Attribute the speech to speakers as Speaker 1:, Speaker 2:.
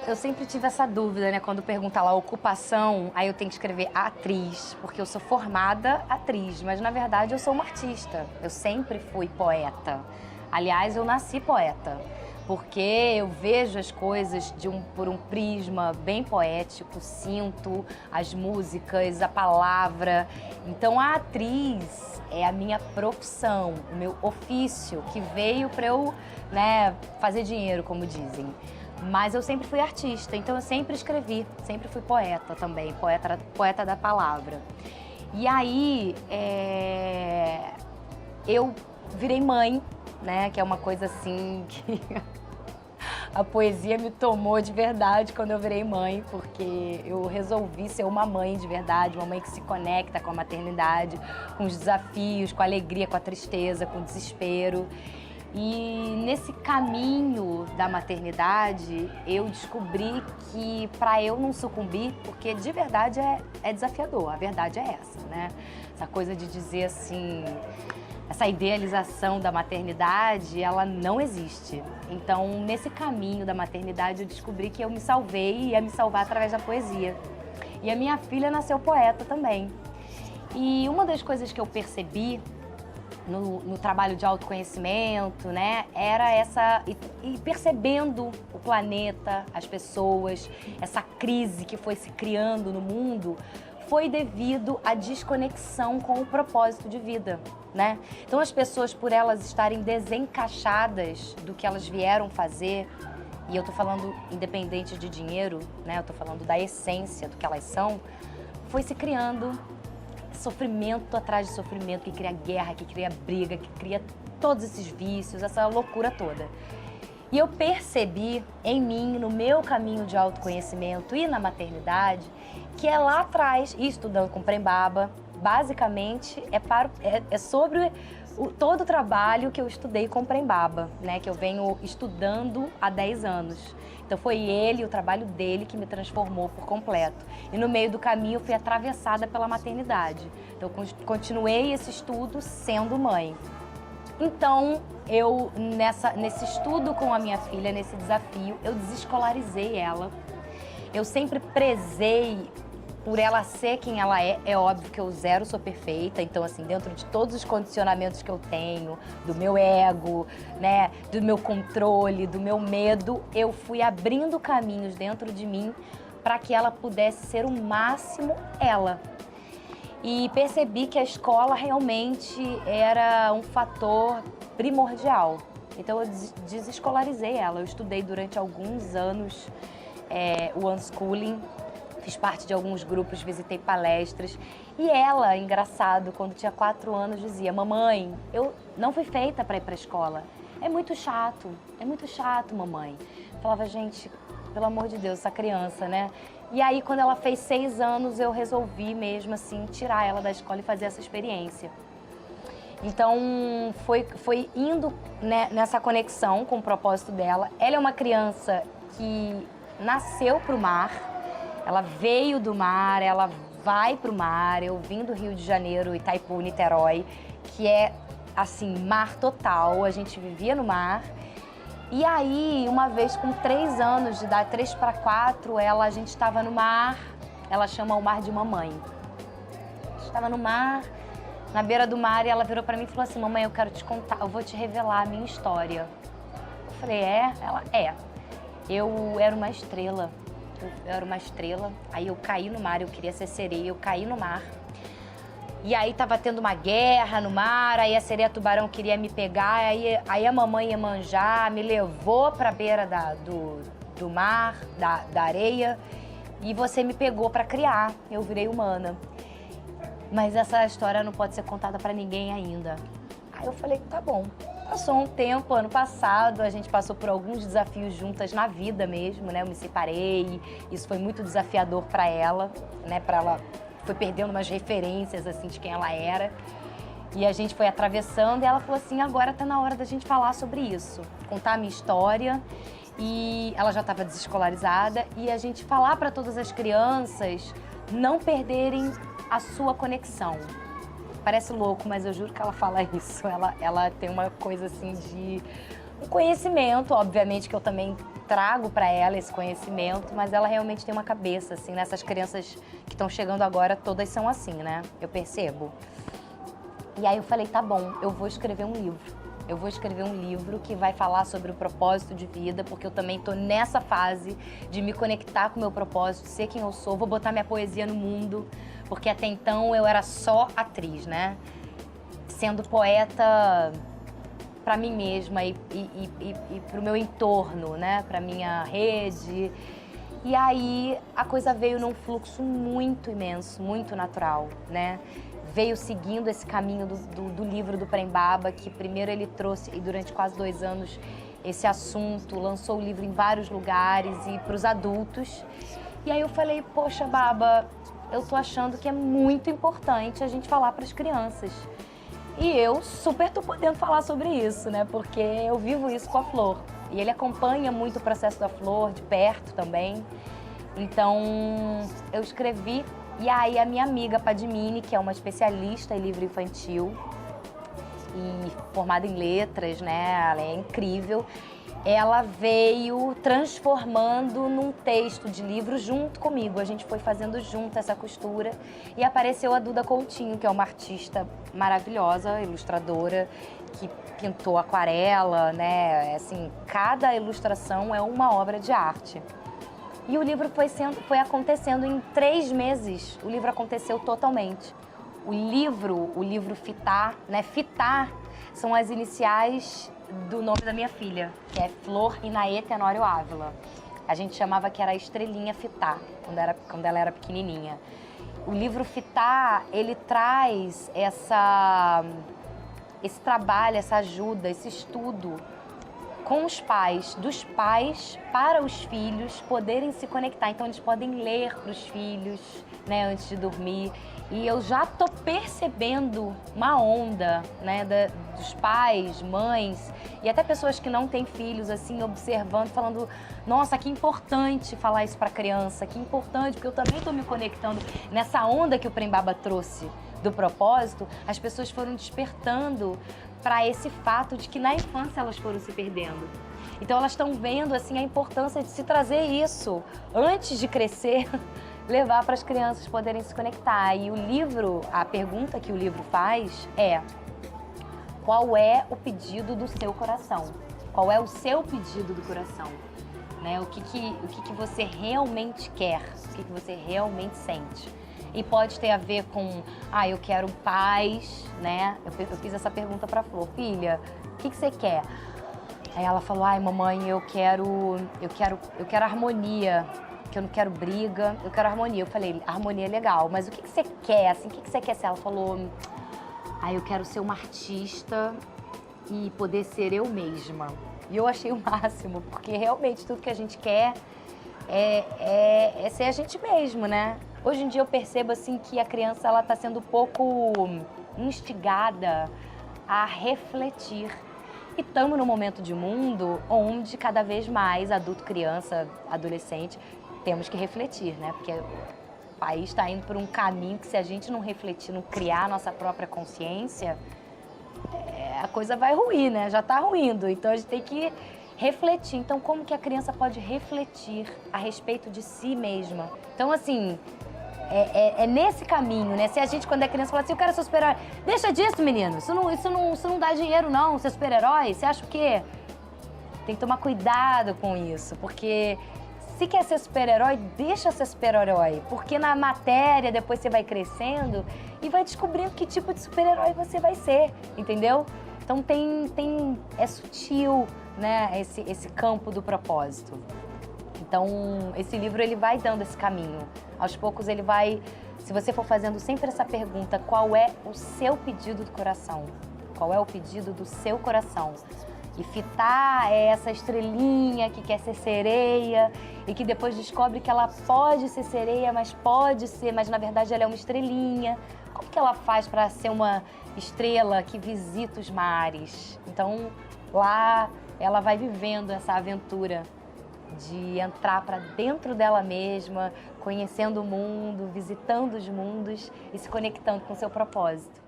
Speaker 1: Eu sempre tive essa dúvida, né? Quando pergunta lá ocupação, aí eu tenho que escrever atriz, porque eu sou formada atriz, mas na verdade eu sou uma artista. Eu sempre fui poeta. Aliás, eu nasci poeta, porque eu vejo as coisas por um prisma bem poético, sinto as músicas, a palavra. Então a atriz é a minha profissão, o meu ofício, que veio para eu, né, fazer dinheiro, como dizem. Mas eu sempre fui artista, então eu sempre escrevi, sempre fui poeta também, poeta da palavra. E aí, eu virei mãe, né, que é uma coisa assim que a poesia me tomou de verdade quando eu virei mãe, porque eu resolvi ser uma mãe de verdade, uma mãe que se conecta com a maternidade, com os desafios, com a alegria, com a tristeza, com o desespero. E nesse caminho da maternidade, eu descobri que para eu não sucumbir, porque de verdade é desafiador, a verdade é essa, né? Essa coisa de dizer assim, essa idealização da maternidade, ela não existe. Então, nesse caminho da maternidade, eu descobri que eu me salvei e ia me salvar através da poesia. E a minha filha nasceu poeta também. E uma das coisas que eu percebi no trabalho de autoconhecimento, né, era essa... E percebendo o planeta, as pessoas, essa crise que foi se criando no mundo, foi devido à desconexão com o propósito de vida, né? Então as pessoas, por elas estarem desencaixadas do que elas vieram fazer, e eu tô falando independente de dinheiro, né, eu tô falando da essência do que elas são, foi se criando sofrimento atrás de sofrimento, que cria guerra, que cria briga, que cria todos esses vícios, essa loucura toda. E eu percebi em mim, no meu caminho de autoconhecimento e na maternidade, que é lá atrás, e estudando com Prembaba, basicamente é sobre todo o trabalho que eu estudei com Prembaba, né, que eu venho estudando há 10 anos. Então foi ele, o trabalho dele, que me transformou por completo. E no meio do caminho eu fui atravessada pela maternidade. Então eu continuei esse estudo sendo mãe. Então eu, nesse estudo com a minha filha, nesse desafio, eu desescolarizei ela. Eu sempre prezei por ela ser quem ela é. É óbvio que eu zero sou perfeita, então assim, dentro de todos os condicionamentos que eu tenho, do meu ego, né, do meu controle, do meu medo, eu fui abrindo caminhos dentro de mim para que ela pudesse ser o máximo ela. E percebi que a escola realmente era um fator primordial. Então eu desescolarizei ela. Eu estudei durante alguns anos o unschooling, fiz parte de alguns grupos, visitei palestras. E ela, engraçado, quando tinha 4 anos, dizia: mamãe, eu não fui feita para ir para a escola. É muito chato, mamãe. Eu falava, gente, pelo amor de Deus, essa criança, né? E aí, quando ela fez 6 anos, eu resolvi mesmo, assim, tirar ela da escola e fazer essa experiência. Então, foi indo, né, nessa conexão com o propósito dela. Ela é uma criança que nasceu pro mar, ela veio do mar, ela vai pro mar. Eu vim do Rio de Janeiro, Itaipu, Niterói, que é, assim, mar total. A gente vivia no mar. E aí, uma vez com 3 anos de idade, 3 para 4, a gente estava no mar, ela chama o mar de mamãe. A gente estava no mar, na beira do mar, e ela virou para mim e falou assim: mamãe, eu quero te contar, eu vou te revelar a minha história. Eu falei, é? Ela, é. Eu era uma estrela, aí eu caí no mar, eu queria ser sereia, eu caí no mar. E aí tava tendo uma guerra no mar, aí a sereia-tubarão queria me pegar, aí a mamãe Iemanjá me levou pra beira do mar, da areia, e você me pegou pra criar, eu virei humana. Mas essa história não pode ser contada pra ninguém ainda. Aí eu falei, tá bom. Passou um tempo, ano passado, a gente passou por alguns desafios juntas na vida mesmo, né? Eu me separei, isso foi muito desafiador pra ela, né? Foi perdendo umas referências, assim, de quem ela era. E a gente foi atravessando e ela falou assim, agora tá na hora da gente falar sobre isso. Contar a minha história. E ela já estava desescolarizada. E a gente falar para todas as crianças não perderem a sua conexão. Parece louco, mas eu juro que ela fala isso. Ela tem uma coisa assim de... um conhecimento, obviamente, que eu também trago para ela esse conhecimento, mas ela realmente tem uma cabeça, assim, né? Essas crianças que estão chegando agora, todas são assim, né? Eu percebo. E aí eu falei, tá bom, eu vou escrever um livro. Eu vou escrever um livro que vai falar sobre o propósito de vida, porque eu também tô nessa fase de me conectar com o meu propósito, ser quem eu sou, vou botar minha poesia no mundo, porque até então eu era só atriz, né? Sendo poeta para mim mesma e para o meu entorno, né? Para minha rede. E aí a coisa veio num fluxo muito imenso, muito natural, né? Veio seguindo esse caminho do livro do Prembaba, que primeiro ele trouxe, e durante quase 2 anos, esse assunto, lançou o livro em vários lugares e para os adultos. E aí eu falei, poxa, Baba, eu tô achando que é muito importante a gente falar para as crianças. E eu super tô podendo falar sobre isso, né? Porque eu vivo isso com a Flor. E ele acompanha muito o processo da Flor, de perto também. Então, eu escrevi. E aí a minha amiga Padmini, que é uma especialista em livro infantil e formada em letras, né? Ela é incrível. Ela veio transformando num texto de livro junto comigo. A gente foi fazendo junto essa costura e apareceu a Duda Coutinho, que é uma artista maravilhosa, ilustradora, que pintou aquarela, né? Assim, cada ilustração é uma obra de arte. E o livro foi acontecendo em 3 meses. O livro aconteceu totalmente. O livro Fitar, né? Fitar são as iniciais do nome da minha filha, que é Flor Inaê Tenório Ávila. A gente chamava que era a Estrelinha Fitar, quando ela era pequenininha. O livro Fitar, ele traz esse trabalho, essa ajuda, esse estudo com os pais, dos pais para os filhos poderem se conectar. Então, eles podem ler para os filhos, né, antes de dormir. E eu já tô percebendo uma onda, né, dos pais, mães e até pessoas que não têm filhos, assim, observando, falando, nossa, que importante falar isso para criança, que importante, porque eu também tô me conectando nessa onda que o Prembaba trouxe do propósito. As pessoas foram despertando para esse fato de que na infância elas foram se perdendo. Então elas estão vendo assim a importância de se trazer isso antes de crescer, levar para as crianças poderem se conectar. E o livro, a pergunta que o livro faz é: qual é o pedido do seu coração? Qual é o seu pedido do coração? Né? O que você realmente quer? O que você realmente sente? E pode ter a ver com, eu quero paz, né? Eu fiz essa pergunta pra Flor, filha, o que você quer? Aí ela falou, mamãe, eu quero harmonia, que eu não quero briga, eu quero harmonia. Eu falei, harmonia é legal, mas o que você quer, assim, o que você quer ser? Ela falou, eu quero ser uma artista e poder ser eu mesma. E eu achei o máximo, porque realmente tudo que a gente quer é ser a gente mesmo, né? Hoje em dia eu percebo assim que a criança ela está sendo um pouco instigada a refletir. E estamos num momento de mundo onde cada vez mais adulto, criança, adolescente, temos que refletir, né? Porque o país está indo por um caminho que se a gente não refletir, não criar a nossa própria consciência, a coisa vai ruir, né? Já está ruindo. Então a gente tem que refletir. Então como que a criança pode refletir a respeito de si mesma? Então assim, é nesse caminho, né? Se a gente, quando é criança, fala assim, eu quero ser super-herói. Deixa disso, menino. Isso não dá dinheiro, não, ser super-herói. Você acha o quê? Tem que tomar cuidado com isso, porque se quer ser super-herói, deixa ser super-herói. Porque na matéria, depois você vai crescendo e vai descobrindo que tipo de super-herói você vai ser, entendeu? Então é sutil, né, esse campo do propósito. Então, esse livro, ele vai dando esse caminho. Aos poucos, ele vai... Se você for fazendo sempre essa pergunta, qual é o seu pedido do coração? Qual é o pedido do seu coração? E Fitar é essa estrelinha que quer ser sereia e que depois descobre que ela pode ser sereia, mas na verdade ela é uma estrelinha. Como que ela faz para ser uma estrela que visita os mares? Então, lá ela vai vivendo essa aventura de entrar para dentro dela mesma, conhecendo o mundo, visitando os mundos e se conectando com o seu propósito.